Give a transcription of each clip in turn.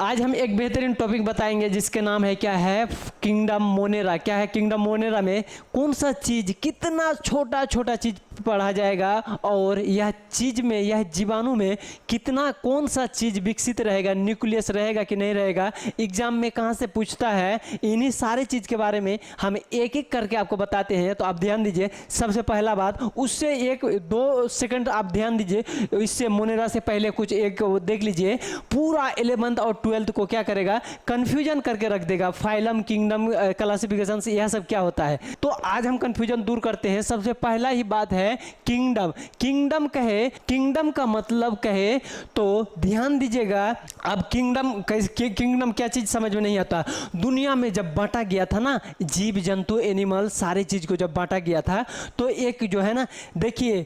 आज हम एक बेहतरीन टॉपिक बताएंगे जिसके नाम है क्या है किंगडम मोनेरा। क्या है किंगडम मोनेरा में कौन सा चीज़ कितना छोटा छोटा चीज़ पढ़ा जाएगा और यह चीज़ में यह जीवाणु में कितना कौन सा चीज़ विकसित रहेगा, न्यूक्लियस रहेगा कि नहीं रहेगा, एग्जाम में कहाँ से पूछता है, इन्हीं सारे चीज़ के बारे में हम एक एक करके आपको बताते हैं। तो आप ध्यान दीजिए। सबसे पहला बात, उससे एक दो सेकंड आप ध्यान दीजिए। इससे मोनेरा से पहले कुछ एक देख लीजिए। पूरा 11th और 12th को क्या करेगा, कन्फ्यूजन करके रख देगा। फाइलम, किंगडम, क्लासिफिकेशन से यह सब क्या होता है। तो आज हम कन्फ्यूजन दूर करते हैं। सबसे पहला ही बात है किंगडम। किंगडम कहे, किंगडम का मतलब कहे तो ध्यान दीजिएगा। अब किंगडम क्या चीज समझ में नहीं आता। दुनिया में जब बांटा गया था ना, जीव जंतु एनिमल सारी चीज को जब बांटा गया था, तो एक जो है ना, देखिए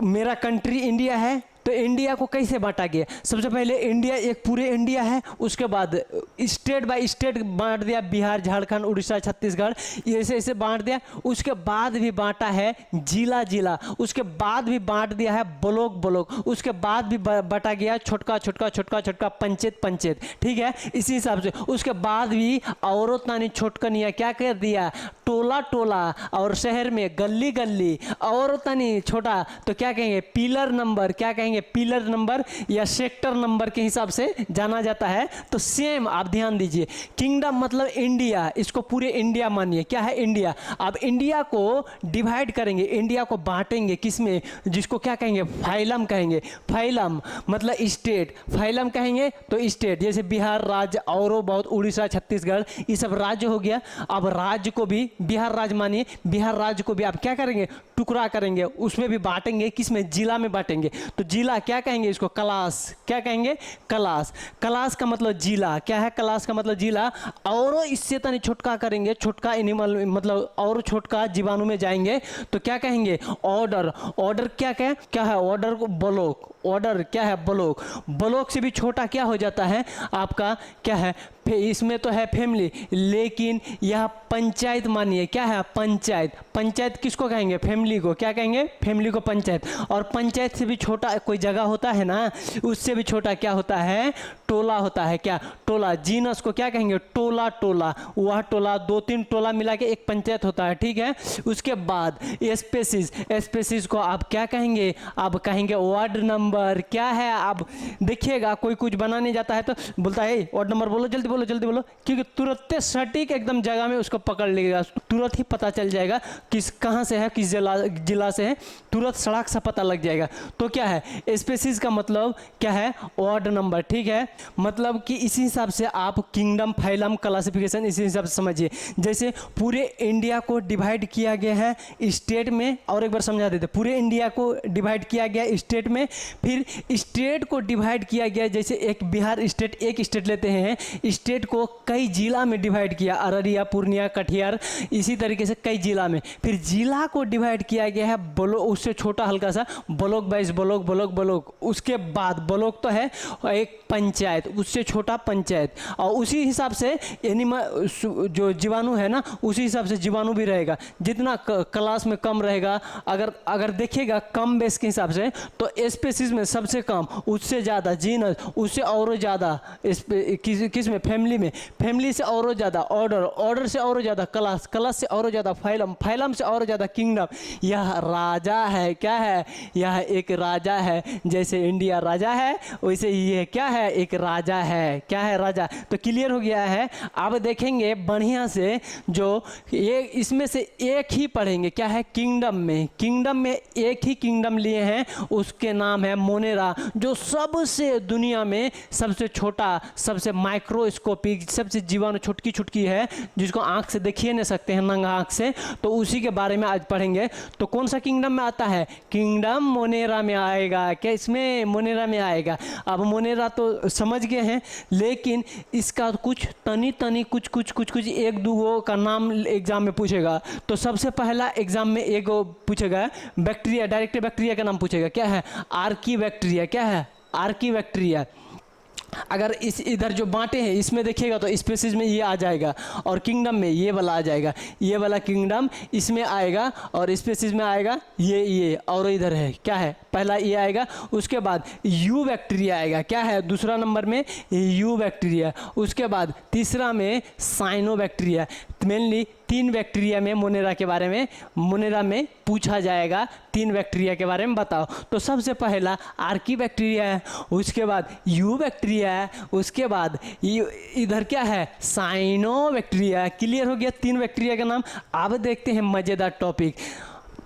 मेरा कंट्री इंडिया है, तो इंडिया को कैसे बांटा गया। सबसे पहले इंडिया एक पूरे इंडिया है, उसके बाद स्टेट बाय स्टेट बांट दिया, बिहार, झारखंड, उड़ीसा, छत्तीसगढ़, ऐसे ऐसे बांट दिया। उसके बाद भी बांटा है जिला जिला, उसके बाद भी बांट दिया है ब्लॉक ब्लॉक, उसके बाद भी बांटा गया छोटका छोटका छोटका छोटका पंचायत पंचायत, ठीक है। इसी हिसाब से उसके बाद भी औरत नानी छोटकनिया क्या कर दिया, टोला टोला, और शहर में गली गली, और तनी छोटा तो क्या कहेंगे पिलर नंबर, क्या कहेंगे पिलर नंबर या सेक्टर नंबर के हिसाब से जाना जाता है। तो सेम आप ध्यान दीजिए, किंगडम मतलब इंडिया, इसको पूरे इंडिया मानिए। क्या है इंडिया। अब इंडिया को डिवाइड करेंगे, इंडिया को बांटेंगे किसमें, जिसको क्या कहेंगे फाइलम कहेंगे। फाइलम मतलब स्टेट, फाइलम कहेंगे तो स्टेट, जैसे बिहार राज्य और बहुत उड़ीसा, छत्तीसगढ़, ये सब राज्य हो गया। अब राज्य को भी बिहार राज्य मानिए, बिहार राज्य को भी आप क्या करेंगे टुकड़ा करेंगे, उसमें भी बांटेंगे किसमें, जिला में बांटेंगे। तो जिला क्या कहेंगे इसको, क्लास, क्या कहेंगे क्लास। क्लास का मतलब जिला, क्या है क्लास का मतलब जिला। और इससे तनी छोटका करेंगे, छोटका एनिमल मतलब और छोटका जीवाणु में जाएंगे तो क्या कहेंगे ऑर्डर। ऑर्डर क्या है ऑर्डर को ब्लॉक, ऑर्डर क्या है ब्लॉक। ब्लॉक से भी छोटा क्या हो जाता है आपका, क्या है इसमें तो है फैमिली, लेकिन यह पंचायत मानिए। क्या है पंचायत, पंचायत किसको कहेंगे फैमिली को, क्या कहेंगे फैमिली को पंचायत। और पंचायत से भी छोटा कोई जगह होता है ना, उससे भी छोटा क्या होता है टोला होता है। क्या टोला, जीनस को क्या कहेंगे टोला टोला, वह टोला दो तीन टोला मिला के एक पंचायत होता है, ठीक है। उसके बाद स्पेसिस, स्पेसिस को आप क्या कहेंगे, आप कहेंगे वार्ड नंबर। क्या है आप देखिएगा कोई कुछ बनाने जाता है तो बोलता है वार्ड नंबर बोलो, जल्दी बोलो जल्दी बोलो, क्योंकि तुरंत सटीक एकदम जगह में उसको पकड़ लेगा, तुरंत ही पता चल जाएगा किस कहाँ से है, किस जिला से है, तुरंत सड़क सा पता लग जाएगा। तो क्या है स्पेसिस का मतलब क्या है वार्ड नंबर, ठीक है। मतलब कि इसी हिसाब से आप किंगडम, फाइलम, क्लासिफिकेशन इसी हिसाब से समझिए। जैसे पूरे इंडिया को डिवाइड किया गया है स्टेट में, और एक बार समझा देते, पूरे इंडिया को डिवाइड किया गया स्टेट में, फिर स्टेट को डिवाइड किया गया, जैसे एक बिहार स्टेट, एक स्टेट लेते हैं, स्टेट को कई जिला में डिवाइड किया, अररिया, पूर्णिया, कटिहार, इसी तरीके से कई जिला में। फिर जिला को डिवाइड किया गया है ब्लॉक, उससे छोटा हल्का सा ब्लॉक बाइज ब्लॉक ब्लॉक ब्लॉक, उसके बाद ब्लॉक तो है एक पंचायत, उससे छोटा पंचायत। और उसी हिसाब से एनिमल जो जीवाणु है ना, उसी हिसाब से जीवाणु भी रहेगा। जितना क्लास में कम रहेगा, अगर देखिएगा कम बेस के हिसाब से, तो स्पेसिस में सबसे कम, उससे ज़्यादा जीनस, उससे और ज़्यादा किस में फैमिली में, फैमिली से और ज़्यादा ऑर्डर, ऑर्डर से और ज़्यादा क्लास, क्लास से और ज़्यादा फाइलम, फाइलम से और ज़्यादा किंगडम। यह राजा है, क्या है यह एक राजा है। जैसे इंडिया राजा है वैसे ये क्या है एक राजा है। क्या है राजा। तो क्लियर हो गया है। अब देखेंगे बढ़िया से, जो ये इसमें से एक ही पढ़ेंगे, क्या है किंगडम में, किंगडम में एक ही किंगडम लिए हैं, उसके नाम है मोनेरा, जो सबसे दुनिया में सबसे छोटा, सबसे माइक्रोस्कोपिक, सबसे जीवाणु छुटकी छुटकी है, जिसको आंख से देखिए नहीं सकते हैं नंगा आंख से, तो उसी के बारे में आज पढ़ेंगे। तो कौन सा किंगडम में आता है, किंगडम मोनेरा में आएगा। क्या इसमें मोनेरा में आएगा। अब मोनेरा तो समझ गए हैं, लेकिन इसका कुछ तनी तनी कुछ कुछ कुछ कुछ एक दो का नाम एग्जाम में पूछेगा। तो सबसे पहला एग्जाम में एक पूछेगा बैक्टीरिया, डायरेक्ट बैक्टीरिया का नाम पूछेगा। क्या है आर्की बैक्टीरिया, क्या है आर्की बैक्टीरिया। अगर इस इधर जो बांटे हैं इसमें देखिएगा तो स्पेसीज में ये आ जाएगा और किंगडम में ये वाला आ जाएगा, ये वाला किंगडम इसमें आएगा और स्पेसीज में आएगा ये और इधर है क्या है, पहला ये आएगा, उसके बाद यू बैक्टीरिया आएगा, क्या है दूसरा नंबर में यू बैक्टीरिया, उसके बाद तीसरा में साइनो बैक्टीरिया। मेनली 3 बैक्टीरिया में मोनेरा के बारे में, मोनेरा में पूछा जाएगा 3 बैक्टीरिया के बारे में बताओ। तो सबसे पहला आर्की बैक्टीरिया है, उसके बाद यू बैक्टीरिया है, उसके बाद इधर क्या है साइनो बैक्टीरिया। क्लियर हो गया 3 बैक्टीरिया का नाम। अब देखते हैं मज़ेदार टॉपिक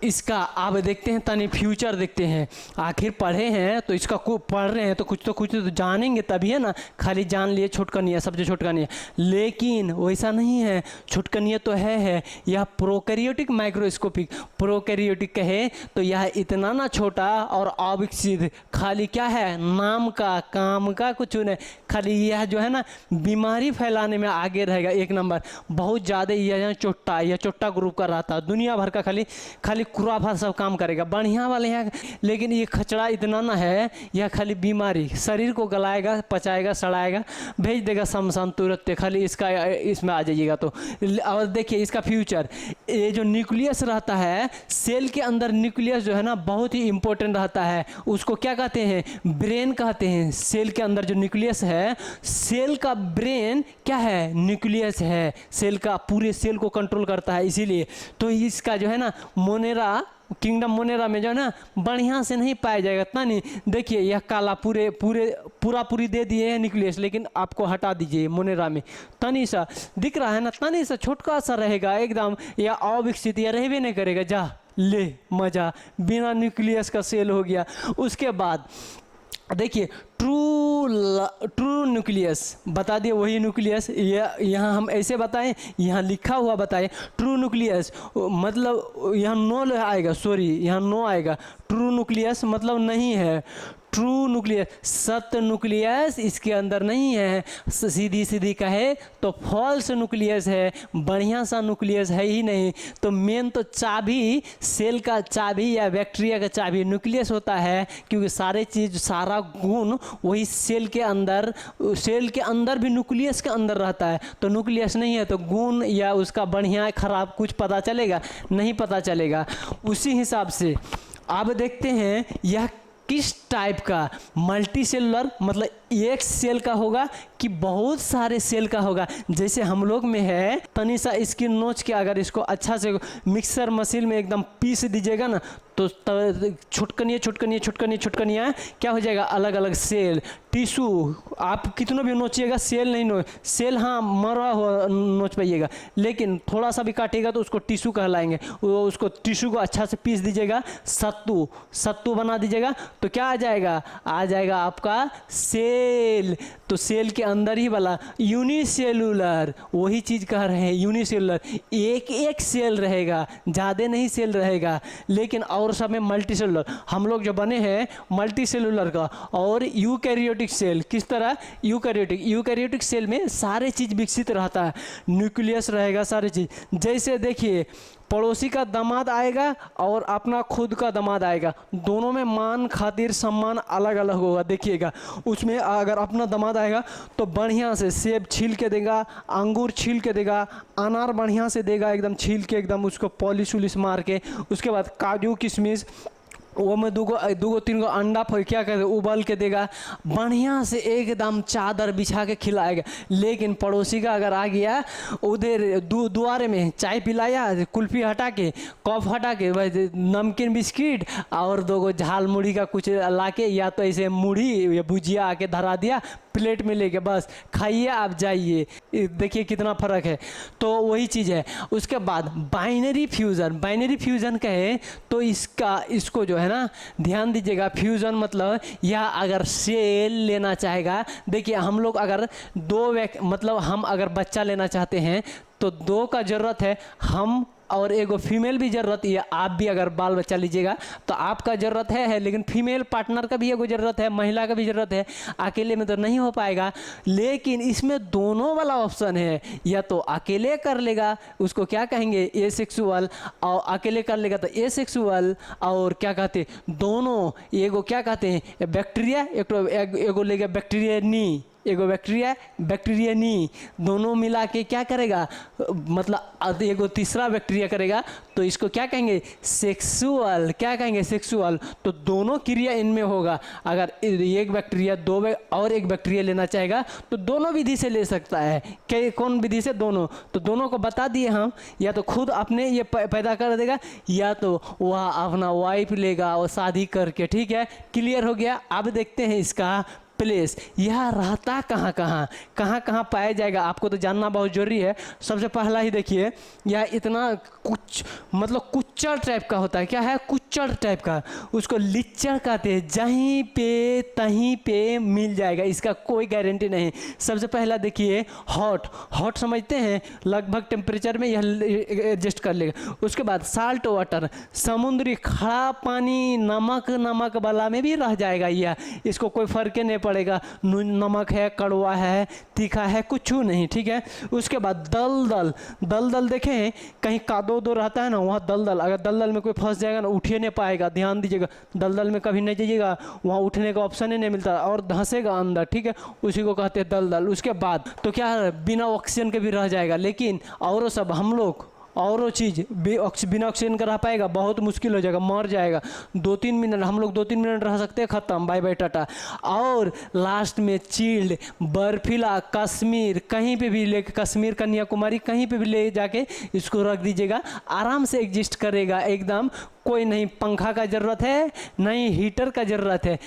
इसका, अब देखते हैं तनी फ्यूचर देखते हैं। आखिर पढ़े हैं तो इसका पढ़ रहे हैं तो कुछ तो जानेंगे तभी है ना, खाली जान लिए छोटकनिया सबसे छोटकनिया, लेकिन वैसा नहीं है, छोटकनिया तो है यह प्रोकैरियोटिक माइक्रोस्कोपिक। प्रोकैरियोटिक कहे तो यह इतना ना छोटा और अविकसित, खाली क्या है नाम का काम का कुछ नहीं, खाली यह जो है ना बीमारी फैलाने में आगे रहेगा 1 नंबर। बहुत ज़्यादा यह चोट्टा ग्रुप का रहता है, दुनिया भर का खाली खुराफा सब काम करेगा बढ़िया वाले हैं, लेकिन ये खचड़ा इतना ना है, यह खाली बीमारी शरीर को गलाएगा, पचाएगा, सड़ाएगा, भेज देगा शमशान तुरंत। खाली इसका इसमें आ जाइएगा तो। और देखिए इसका फ्यूचर, ये जो न्यूक्लियस रहता है सेल के अंदर, न्यूक्लियस जो है ना बहुत ही इंपॉर्टेंट रहता है, उसको क्या कहते हैं ब्रेन कहते हैं। सेल के अंदर जो न्यूक्लियस है, सेल का ब्रेन क्या है न्यूक्लियस है, सेल का पूरे सेल को कंट्रोल करता है। इसीलिए तो इसका जो है ना मोनेरा, किंगडम मोनेरा में जो है ना बढ़िया से नहीं पाया जाएगा इतना नहीं। देखिए यह काला पूरी दे दिए हैं न्यूक्लियस, लेकिन आपको हटा दीजिए मोनेरा में तनी सा दिख रहा है ना, तनी सा छोटका सा रहेगा एकदम, या अविकसित या रहबे नहीं करेगा। जा ले मजा, बिना न्यूक्लियस का सेल हो गया। उसके बाद देखिए ट्रू न्यूक्लियस बता दिए, वही न्यूक्लियस यहाँ हम ऐसे बताएं, यहाँ लिखा हुआ बताएं ट्रू न्यूक्लियस मतलब यहाँ नो आएगा, सॉरी यहाँ नो आएगा, ट्रू न्यूक्लियस मतलब नहीं है, ट्रू न्यूक्लियस सत्य न्यूक्लियस इसके अंदर नहीं है। सीधी कहे तो फॉल्स न्यूक्लियस है, बढ़िया सा न्यूक्लियस है ही नहीं। तो मेन तो चाबी, सेल का चाबी या बैक्टीरिया का चाबी न्यूक्लियस होता है, क्योंकि सारे चीज़ सारा गुण वही सेल के अंदर भी न्यूक्लियस के अंदर रहता है। तो न्यूक्लियस नहीं है तो गुण या उसका बढ़िया खराब कुछ पता चलेगा नहीं, पता चलेगा। उसी हिसाब से अब देखते हैं यह किस टाइप का, मल्टी सेलुलर मतलब एक सेल का होगा कि बहुत सारे सेल का होगा। जैसे हम लोग में है, तनी सा इसकी नोच के अगर इसको अच्छा से मिक्सर मशीन में एकदम पीस दीजिएगा ना तो छुटकनिया क्या हो जाएगा, अलग अलग सेल टिश्यू। आप कितना भी नोचिएगा सेल नहीं सेल हाँ मरा हुआ नोच पाइएगा, लेकिन थोड़ा सा भी काटेगा तो उसको टिश्यू कहलाएंगे। उसको टिश्यू को अच्छा से पीस दीजिएगा, सत्तू बना दीजिएगा तो क्या आ जाएगा आपका सेल। तो सेल के अंदर ही वाला यूनिसेलुलर, वही चीज़ कह रहे हैं यूनिसेलुलर, एक सेल रहेगा, ज़्यादा नहीं सेल रहेगा। लेकिन और सब में मल्टी सेलुलर, हम लोग जो बने हैं मल्टी सेलुलर का। और यूकैरियोटिक सेल किस तरह, यूकैरियोटिक सेल में सारे चीज़ विकसित रहता है, न्यूक्लियस रहेगा सारी चीज़। जैसे देखिए पड़ोसी का दामाद आएगा और अपना खुद का दामाद आएगा, दोनों में मान खातिर सम्मान अलग अलग होगा। देखिएगा उसमें अगर अपना दामाद आएगा तो बढ़िया से सेब छील के देगा, अंगूर छील के देगा, अनार बढ़िया से देगा एकदम छील के, एकदम उसको पॉलिश उलिश मार के। उसके बाद काजू किशमिश वो में दूगो 3 अंडा क्या कहते उबाल के देगा, बढ़िया से एकदम चादर बिछा के खिलाएगा। लेकिन पड़ोसी का अगर आ गया उधर दुआरे में चाय पिलाया, कुल्फी हटा के, कॉफ हटा के, नमकीन बिस्किट और 2 झाल मुड़ी का कुछ ला के, या तो ऐसे मुड़ी या भुजिया आके धरा दिया प्लेट में लेके, बस खाइए आप जाइए। देखिए कितना फ़र्क है। तो वही चीज़ है। उसके बाद बाइनरी फ्यूज़न कहे तो इसको जो है ना ध्यान दीजिएगा, फ्यूज़न मतलब यह अगर सेल लेना चाहेगा, देखिए हम लोग अगर मतलब हम अगर बच्चा लेना चाहते हैं तो 2 का ज़रूरत है, हम और एगो फीमेल भी ज़रूरत है। आप भी अगर बाल बच्चा लीजिएगा तो आपका ज़रूरत है, लेकिन फीमेल पार्टनर का भी एगो ज़रूरत है, महिला का भी ज़रूरत है। अकेले में तो नहीं हो पाएगा, लेकिन इसमें दोनों वाला ऑप्शन है। या तो अकेले कर लेगा, उसको क्या कहेंगे एसेक्सुअल, और अकेले कर लेगा तो एसेक्सुअल, और क्या कहते दोनों, एगो क्या कहते हैं बैक्टीरिया, एगो लेगा बैक्टीरिया नी, एगो बैक्टीरिया बैक्टीरियनी, दोनों मिला के क्या करेगा, मतलब एगो तीसरा बैक्टीरिया करेगा, तो इसको क्या कहेंगे, सेक्सुअल। क्या कहेंगे, सेक्सुअल। तो दोनों क्रिया इनमें होगा। अगर एक बैक्टीरिया और एक बैक्टीरिया लेना चाहेगा तो दोनों विधि से ले सकता है। कौन विधि से, दोनों। तो दोनों को बता दिए हम, या तो खुद अपने ये पैदा कर देगा, या तो वह अपना वाइफ लेगा और शादी करके। ठीक है, क्लियर हो गया। अब देखते हैं इसका प्लेस, यह रहता कहाँ कहाँ, कहाँ कहाँ पाया जाएगा, आपको तो जानना बहुत जरूरी है। सबसे पहला ही देखिए, यह इतना कुछ मतलब कुच्चड़ टाइप का होता है। क्या है, कुच्चड़ टाइप का, उसको लिच्चड़ कहते हैं। जहीं पे तहीं पे मिल जाएगा, इसका कोई गारंटी नहीं। सबसे पहला देखिए हॉट, हॉट समझते हैं, लगभग टेम्परेचर में यह एडजस्ट कर लेगा। उसके बाद साल्ट वाटर, समुद्री खड़ा पानी, नमक, नमक वाला में भी रह जाएगा यह, इसको कोई फर्क नहीं पड़ेगा, नमक है, कड़वा है, तीखा है, कुछ नहीं। ठीक है, उसके बाद दलदल, दलदल देखें कहीं कादो दो रहता है ना, वहाँ दलदल, अगर दलदल में कोई फंस जाएगा ना, उठ ही नहीं पाएगा। ध्यान दीजिएगा, दलदल में कभी नहीं जाइएगा, वहाँ उठने का ऑप्शन ही नहीं मिलता और धंसेगा अंदर। ठीक है, उसी को कहते हैं दलदल। उसके बाद तो क्या है, बिना ऑक्सीजन के भी रह जाएगा, लेकिन और सब हम लोग और वो चीज़ बिना ऑक्सीजन का रह पाएगा, बहुत मुश्किल हो जाएगा, मर जाएगा। 2-3 मिनट, हम लोग 2-3 मिनट रह सकते हैं, ख़त्म, बाय बाय टाटा। और लास्ट में चिल्ड, बर्फीला, कश्मीर, कहीं पे भी ले, कश्मीर, कन्याकुमारी, कहीं पे भी ले जाके इसको रख दीजिएगा, आराम से एग्जिस्ट करेगा एकदम। कोई नहीं पंखा का ज़रूरत है, नहीं हीटर का ज़रूरत है।